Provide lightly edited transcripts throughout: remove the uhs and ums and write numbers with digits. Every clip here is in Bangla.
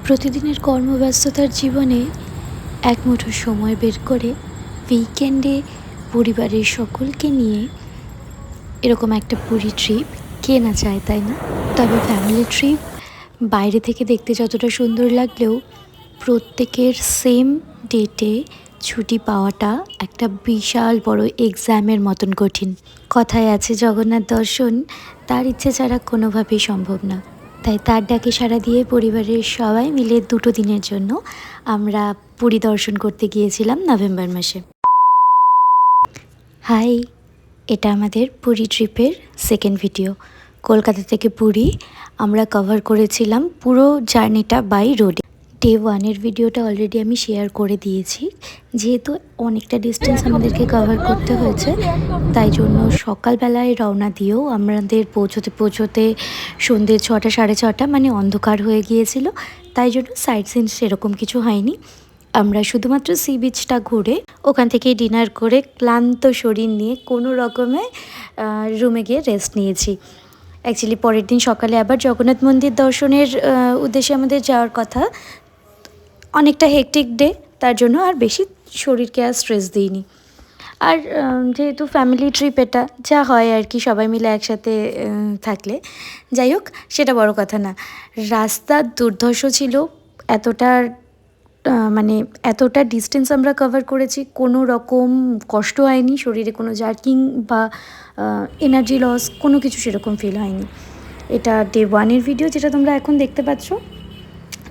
প্রতিদিনের কর্মব্যস্ততার জীবনে এক মুঠো সময় বের করে উইকেন্ডে পরিবারের সকলকে নিয়ে এরকম একটা পুরী ট্রিপ কে না চায়, তাই না? তবে ফ্যামিলি ট্রিপ বাইরে থেকে দেখতে যতটা সুন্দর লাগলেও প্রত্যেকের সেম ডেটে ছুটি পাওয়াটা একটা বিশাল বড় এক্সামের মতন কঠিন। কথায় আছে জগন্নাথ দর্শন তার ইচ্ছে ছাড়া কোনোভাবেই সম্ভব না। তাই তার ডাকে সাড়া দিয়ে পরিবারের সবাই মিলে 2 দিনের জন্য আমরা পুরী দর্শন করতে গিয়েছিলাম নভেম্বর মাসে। হাই, এটা আমাদের পুরী ট্রিপের সেকেন্ড ভিডিও। কলকাতা থেকে পুরী আমরা কভার করেছিলাম পুরো জার্নিটা বাই রোডে। ডে 1-এর ভিডিওটা অলরেডি আমি শেয়ার করে দিয়েছি। যেহেতু অনেকটা ডিস্টেন্স আমাদেরকে কভার করতে হয়েছে, তাই জন্য সকালবেলায় রওনা দিয়েও আমাদের পৌঁছতে সন্ধ্যে 6টা 6:30 মানে অন্ধকার হয়ে গিয়েছিল। তাই জন্য সাইট সিন সেরকম কিছু হয়নি। আমরা শুধুমাত্র সি বিচটা ঘুরে ওখান থেকেই ডিনার করে ক্লান্ত শরীর নিয়ে কোনো রকমে রুমে গিয়ে রেস্ট নিয়েছি। অ্যাকচুয়ালি পরের দিন সকালে আবার জগন্নাথ মন্দির দর্শনের উদ্দেশ্যে আমাদের যাওয়ার কথা। অনেকটা হেকটিক ডে, তার জন্য আর বেশি শরীরকে আর স্ট্রেস দিইনি। আর যেহেতু ফ্যামিলি ট্রিপ এটা যা হয় আর কি, সবাই মিলে একসাথে থাকলে। যাই হোক, সেটা বড় কথা না। রাস্তা দুর্ধর্ষ ছিল, এতটা ডিস্টেন্স আমরা কভার করেছি, কোনো রকম কষ্ট হয়নি, শরীরে কোনো জার্কিং বা এনার্জি লস কোনো কিছু সেরকম ফিল হয়নি। এটা ডে 1-এর ভিডিও, যেটা তোমরা এখন দেখতে পাচ্ছ।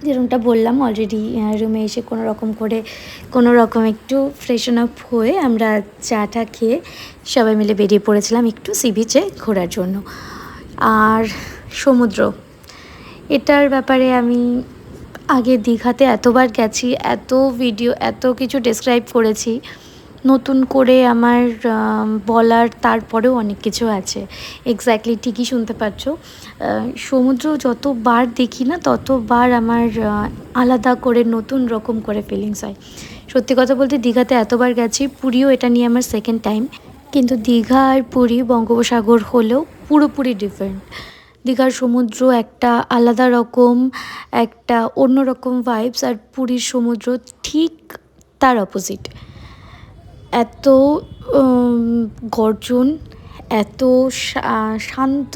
যেরকমটা বললাম অলরেডি, রুমে এসে কোনো রকম একটু ফ্রেশন আপ হয়ে আমরা চাটা খেয়ে সবাই মিলে বেরিয়ে পড়েছিলাম একটু সি বিচে ঘোরার জন্য। আর সমুদ্র, এটার ব্যাপারে আমি আগে দীঘাতে এতবার গেছি, এত ভিডিও এত কিছু ডেসক্রাইব করেছি, নতুন করে আমার বলার তারপরেও অনেক কিছু আছে। এক্স্যাক্টলি ঠিকই শুনতে পাচ্ছ। সমুদ্র যতবার দেখি না ততবার আমার আলাদা করে নতুন রকম করে ফিলিংস হয়। সত্যি কথা বলতে দীঘাতে এতবার গেছি, পুরীও এটা নিয়ে আমার সেকেন্ড টাইম। কিন্তু দীঘা আর পুরী বঙ্গোপসাগর হলেও পুরোপুরি ডিফারেন্ট। দীঘার সমুদ্র একটা আলাদা রকম, একটা অন্য রকম ভাইবস, আর পুরীর সমুদ্র ঠিক তার অপোজিট। এত গর্জন, এত শান্ত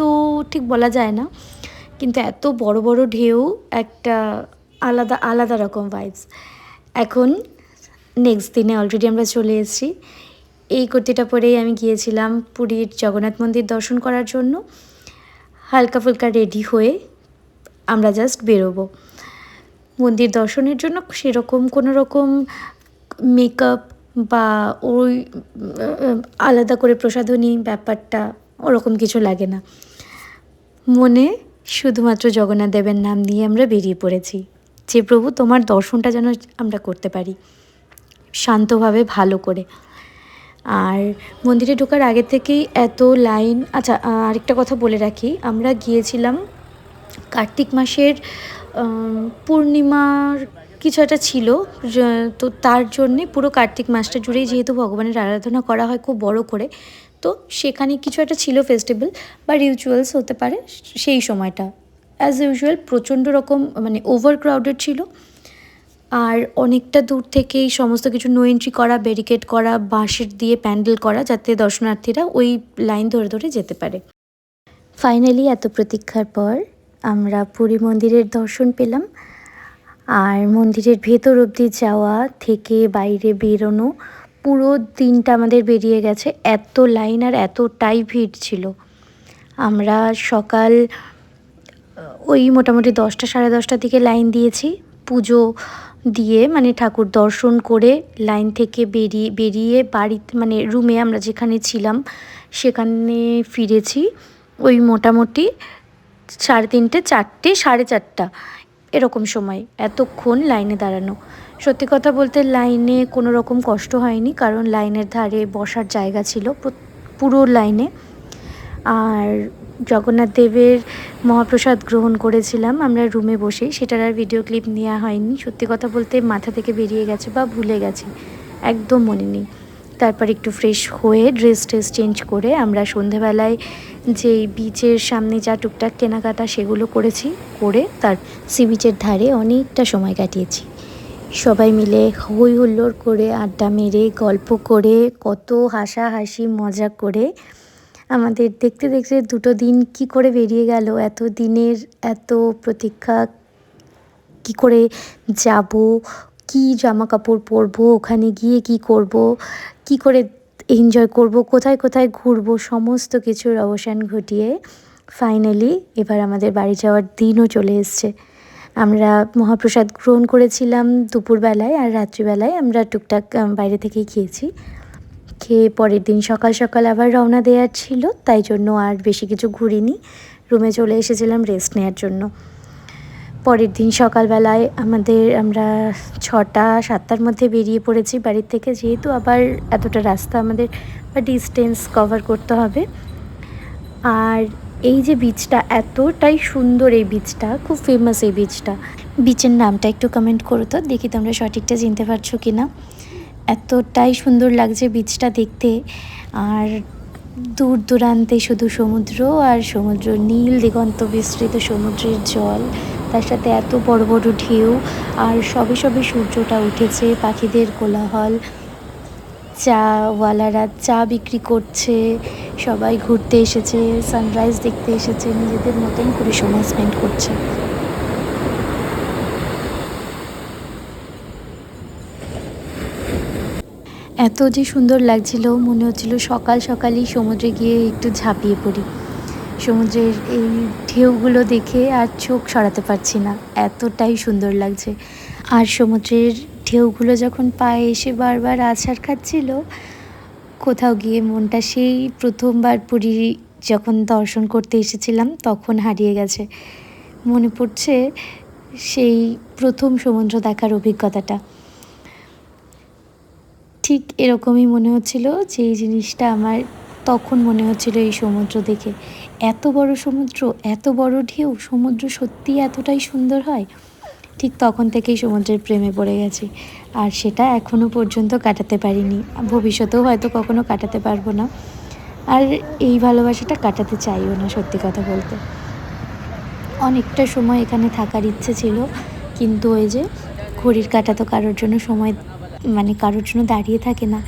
ঠিক বলা যায় না, কিন্তু এত বড় বড় ঢেউ, একটা আলাদা রকম ভাইবস। এখন নেক্সট দিনে অলরেডি আমরা চলে এসেছি। এই কুর্তিটা পরেই আমি গিয়েছিলাম পুরীর জগন্নাথ মন্দির দর্শন করার জন্য। হালকা ফুলকা রেডি হয়ে আমরা জাস্ট বেরোবো মন্দির দর্শনের জন্য। সেরকম কোনো রকম মেকআপ বা ওই আলাদা করে প্রসাধনী ব্যাপারটা ওরকম কিছু লাগে না। মনে শুধুমাত্র জগন্নাথ দেবের নাম নিয়ে আমরা বেরিয়ে পড়েছি, যে প্রভু তোমার দর্শনটা যেন আমরা করতে পারি শান্তভাবে, ভালো করে। আর মন্দিরে ঢোকার আগে থেকেই এত লাইন। আচ্ছা, আরেকটা কথা বলে রাখি, আমরা গিয়েছিলাম কার্তিক মাসের পূর্ণিমার কিছু একটা ছিল, তো তার জন্যে পুরো কার্তিক মাসটা জুড়েই যেহেতু ভগবানের আরাধনা করা হয় খুব বড় করে, তো সেখানে কিছু একটা ছিল ফেস্টিভ্যাল বা রিচুয়ালস হতে পারে। সেই সময়টা অ্যাজ ইউজুয়াল প্রচণ্ড রকম ওভার ক্রাউডেড ছিল। আর অনেকটা দূর থেকেই সমস্ত কিছু নো এন্ট্রি করা, ব্যারিকেড করা, বাঁশের দিয়ে প্যান্ডেল করা, যাতে দর্শনার্থীরা ওই লাইন ধরে ধরে যেতে পারে। ফাইনালি এত প্রতীক্ষার পর আমরা পুরী মন্দিরের দর্শন পেলাম। আর মন্দিরের ভেতর অবধি যাওয়া থেকে বাইরে বেরোনো, পুরো দিনটা আমাদের বেরিয়ে গেছে। এত লাইন আর এতটাই ভিড় ছিল। আমরা সকাল ওই মোটামুটি 10টা 10:30টার দিকে লাইন দিয়েছি। পুজো দিয়ে ঠাকুর দর্শন করে লাইন থেকে বেরিয়ে বাড়িতে রুমে আমরা যেখানে ছিলাম সেখানে ফিরেছি ওই মোটামুটি 3:30 4টে 4:30 এরকম সময়। এতক্ষণ লাইনে দাঁড়ানো, সত্যি কথা বলতে লাইনে কোনো রকম কষ্ট হয়নি, কারণ লাইনের ধারে বসার জায়গা ছিল পুরো লাইনে। আর জগন্নাথ দেবের মহাপ্রসাদ গ্রহণ করেছিলাম আমরা রুমে বসেই, সেটার আর ভিডিও ক্লিপ নেওয়া হয়নি। সত্যি কথা বলতে মাথা থেকে বেরিয়ে গেছে বা ভুলে গেছি, একদম মনে নেই। তারপর একটু ফ্রেশ হয়ে ড্রেস চেঞ্জ করে আমরা সন্ধেবেলায় যেই বিচের সামনে যা টুকটাক কেনাকাটা সেগুলো করেছি, করে তার সি বিচের ধারে অনেকটা সময় কাটিয়েছি। সবাই মিলে হই হুল্লোড় করে, আড্ডা মেরে, গল্প করে, কত হাসাহাসি মজা করে আমাদের দেখতে দেখতে 2টো দিন কি করে বেরিয়ে গেল। এত দিনের এত প্রতীক্ষা, কি করে যাব, কি জামা কাপড় পরবো, ওখানে গিয়ে কি করব, কি করে এনজয় করব, কোথায় কোথায় ঘুরবো, সমস্ত কিছুর অবসান ঘটিয়ে ফাইনালি এবার আমাদের বাড়ি যাওয়ার দিনও চলে এসছে। আমরা মহাপ্রসাদ গ্রহণ করেছিলাম দুপুরবেলায়, আর রাত্রিবেলায় আমরা টুকটাক বাইরে থেকেই খেয়েছি। খেয়ে পরের দিন সকাল সকাল আবার রওনা দেওয়ার ছিল, তাই জন্য আর বেশি কিছু ঘুরিনি, রুমে চলে এসেছিলাম রেস্ট নেওয়ার জন্য। পরের দিন সকালবেলায় আমরা 6টা-7টার মধ্যে বেরিয়ে পড়েছি বাড়ির থেকে, যেহেতু আবার এতটা রাস্তা আমাদের বা ডিস্টেন্স কভার করতে হবে। আর এই যে বিচটা এতটাই সুন্দর, এই বিচটা খুব ফেমাস। এই বিচের নামটা একটু কমেন্ট করো তো, দেখি তোমরা সঠিকটা চিনতে পারছো কি না। এতটাই সুন্দর লাগছে বিচটা দেখতে, আর দূর দূরান্তে শুধু সমুদ্র আর সমুদ্র, নীল দিগন্ত বিস্তৃত সমুদ্রের জল, তার সাথে এত বড় বড় ঢেউ, আর সবে সবে সূর্যটা উঠেছে, পাখিদের কোলাহল, চাওয়ালারা চা বিক্রি করছে, সবাই ঘুরতে এসেছে, সানরাইজ দেখতে এসেছে, নিজেদের মতন করে সময় স্পেন্ড করছে। এত যে সুন্দর লাগছিল, মনে হচ্ছিল সকাল সকালই সমুদ্রে গিয়ে একটু ঝাঁপিয়ে পড়ি। সমুদ্রের এই ঢেউগুলো দেখে আর চোখ সরাতে পারছি না, এতটাই সুন্দর লাগছে। আর সমুদ্রের ঢেউগুলো যখন পায়ে এসে বারবার আছাড় খাচ্ছিল, কোথাও গিয়ে মনটা সেই প্রথমবার পুরী যখন দর্শন করতে এসেছিলাম তখন হারিয়ে গেছে। মনে পড়ছে সেই প্রথম সমুদ্র দেখার অভিজ্ঞতাটা। ঠিক এরকমই মনে হচ্ছিল যে এই জিনিসটা আমার তখন মনে হচ্ছিল এই সমুদ্র দেখে। এত বড় সমুদ্র, এত বড় ঢেউ, সমুদ্র সত্যিই এতটাই সুন্দর হয়। ঠিক তখন থেকেই সমুদ্রের প্রেমে পড়ে গেছি, আর সেটা এখনও পর্যন্ত কাটাতে পারিনি, ভবিষ্যতেও হয়তো কখনো কাটাতে পারবো না। আর এই ভালোবাসাটা কাটাতে চাইও না, সত্যি কথা বলতে। অনেকটা সময় এখানে থাকার ইচ্ছে ছিল, কিন্তু ওই যে ঘড়ির কাঁটা তো কারোর জন্য সময় কারোর জন্য দাঁড়িয়ে থাকে না।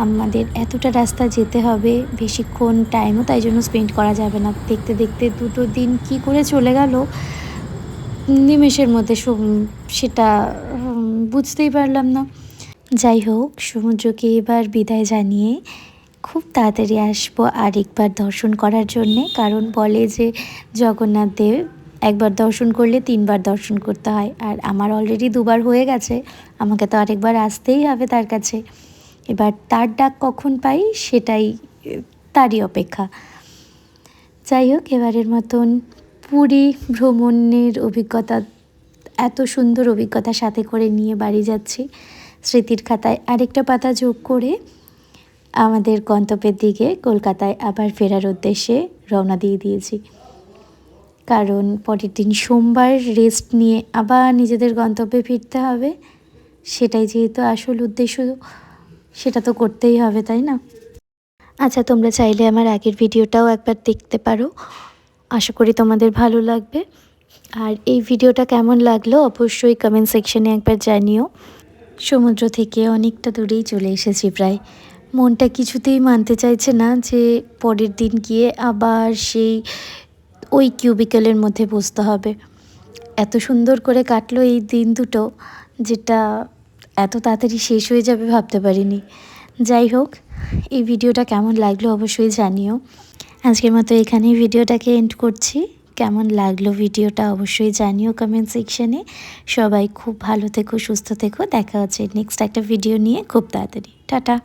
আমাদের এতটা রাস্তা যেতে হবে, বেশিক্ষণ টাইমও তাই জন্য স্পেন্ড করা যাবে না। দেখতে দেখতে 2টো দিন কি করে চলে গেল নিমেষের মধ্যে, সেটা বুঝতেই পারলাম না। যাই হোক, সমুদ্রকে এবার বিদায় জানিয়ে খুব তাড়াতাড়ি আসবো আরেকবার দর্শন করার জন্যে, কারণ বলে যে জগন্নাথ দেব একবার দর্শন করলে 3বার দর্শন করতে হয়, আর আমার অলরেডি 2বার হয়ে গেছে, আমাকে তো আরেকবার আসতেই হবে তার কাছে। এবার তার ডাক কখন পাই সেটাই, তারই অপেক্ষা। যাই হোক, এবারের মতন পুরী ভ্রমণের অভিজ্ঞতা, এত সুন্দর অভিজ্ঞতা সাথে করে নিয়ে বাড়ি যাচ্ছি। স্মৃতির খাতায় আরেকটা পাতা যোগ করে আমাদের গন্তব্যের দিকে কলকাতায় আবার ফেরার উদ্দেশ্যে রওনা দিয়ে দিয়েছি, কারণ পরের দিন সোমবার রেস্ট নিয়ে আবার নিজেদের গন্তব্যে ফিরতে হবে। সেটাই যেহেতু আসল উদ্দেশ্য, সেটা তো করতেই হবে, তাই না? আচ্ছা, তোমরা চাইলে আমার আগের ভিডিওটাও একবার দেখতে পারো, আশা করি তোমাদের ভালো লাগবে। আর এই ভিডিওটা কেমন লাগলো অবশ্যই কমেন্ট সেকশনে একবার জানিও। সমুদ্র থেকে অনেকটা দূরেই চলে এসেছি প্রায়, মনটা কিছুতেই মানতে চাইছে না যে পরের দিন গিয়ে আবার সেই ওই কিউবিকেলের মধ্যে বসতে হবে। এত সুন্দর করে কাটলো এই দিন দুটো, যেটা এত তাড়াতাড়ি শেষ হয়ে যাবে ভাবতে পারিনি। যাই হোক, এই ভিডিওটা কেমন লাগলো অবশ্যই জানিও। আজকের মতো এখানেই ভিডিওটাকে এন্ড করছি। কেমন লাগলো ভিডিওটা অবশ্যই জানিও কমেন্ট সেকশনে। সবাই খুব ভালো থেকো, সুস্থ থেকো। দেখা হচ্ছে নেক্সট একটা ভিডিও নিয়ে খুব তাড়াতাড়ি। টাটা।